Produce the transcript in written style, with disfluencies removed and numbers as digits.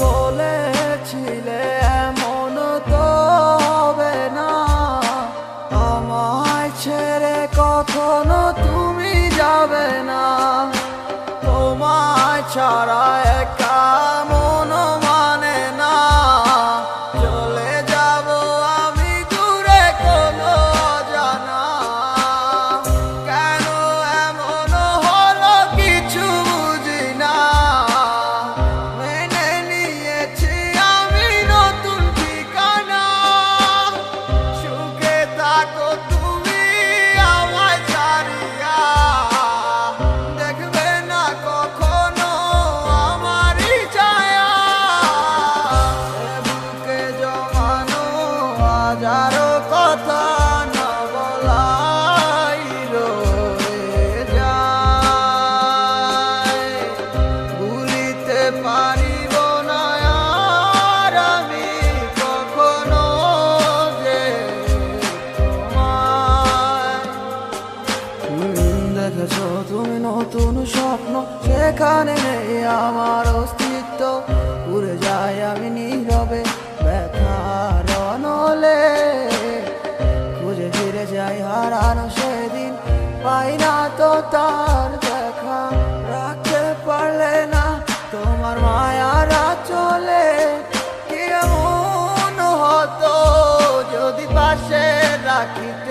বলেছিলে এমন তো হবে না, আমায় ছেড়ে কখনো তুমি যাবে না। তোমায় ছাড়া একা মন মানে না, চলে যাব আমি দূরে কোনো অজানা। কেন এমন হলো কিছু বুঝি না, মেনে নিয়েছি আমি নতুন ঠিকানা। সুখে থাকো তুমি আমায় ছাড়িয়া, দেখবে না কখনো আমারই ছায়া। বুকে জমানো হাজারো কথা না বলাই রয়ে যায়, ভুলিতে পারিব না আর আমি কখনো যে তোমায়। দেখেছো তুমি নতুন স্বপ্ন, সেখানে নেই আমার অস্তিত্ব। উড়ে যাই আমি নীরবে ব্যথার অনলে, খুঁজে ফিরে যাই হারানো সেদিন, পাই না তো তার দেখা। রাখতে পারলে না তোমার মায়ারা চলে, কেমন হতো যদি পাশে রাখিতে।